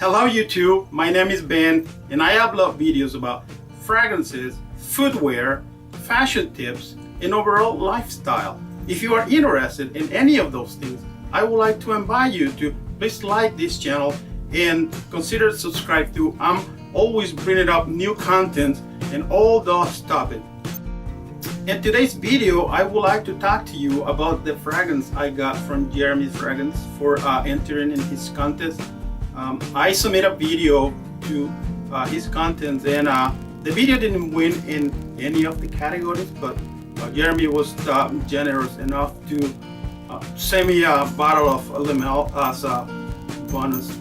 Hello YouTube, my name is Ben and I upload videos about fragrances, footwear, fashion tips, and overall lifestyle. If you are interested in any of those things, I would like to invite you to please like this channel and consider subscribe to. I'm always bringing up new content and all those topics. In today's video, I would like to talk to you about the fragrance I got from Jeremy's Fragrance for entering in his contest. I submit a video to his contest, and the video didn't win in any of the categories, but Jeremy was generous enough to send me a bottle of Lamel as a bonus.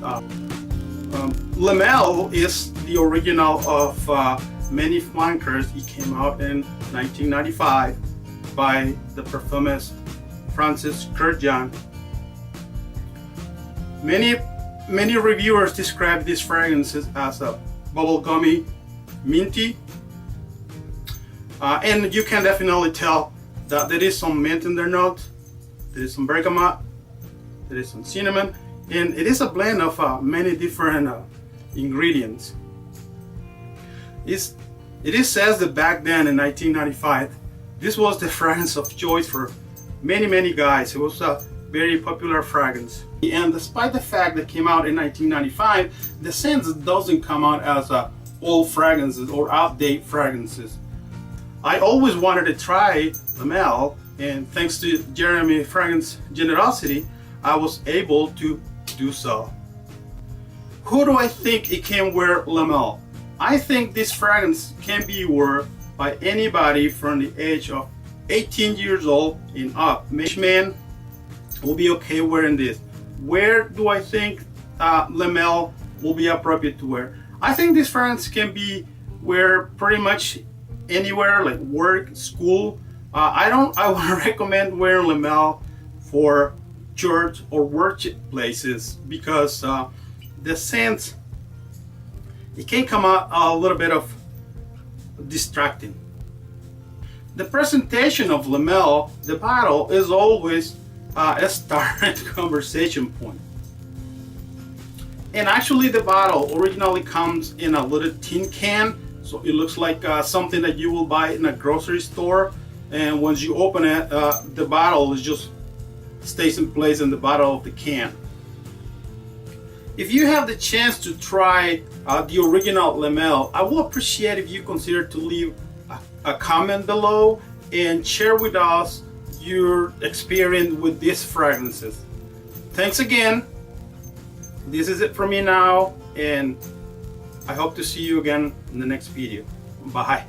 Lamel is the original of many flankers. It came out in 1995 by the perfumist Francis Kurkdjian. Many reviewers describe these fragrances as a bubblegummy, minty, and you can definitely tell that there is some mint in their note, there is some bergamot, there is some cinnamon, and it is a blend of many different ingredients. It is said that back then in 1995, this was the fragrance of choice for many guys. It was a very popular fragrance. And despite the fact that it came out in 1995, the scent doesn't come out as old fragrances or outdated fragrances. I always wanted to try Lamel, and thanks to Jeremy Fragrance generosity, I was able to do so. Who do I think it can wear Lamel? I think this fragrance can be worn by anybody from the age of 18 years old and up. Man will be okay wearing this. Where do I think Lamel will be appropriate to wear? I think this fragrance can be wear pretty much anywhere, like work, school. I would recommend wearing Lamel for church or work places because the scent, it can come out a little bit of distracting. The presentation of Lamel, the bottle, is always a starting conversation point. And actually the bottle originally comes in a little tin can, so it looks like something that you will buy in a grocery store, and once you open it, the bottle is just stays in place in the bottom of the can. If you have the chance to try the original Lamel, I will appreciate if you consider to leave a comment below and share with us your experience with these fragrances. Thanks again. This is it from me now, and I hope to see you again in the next video. Bye.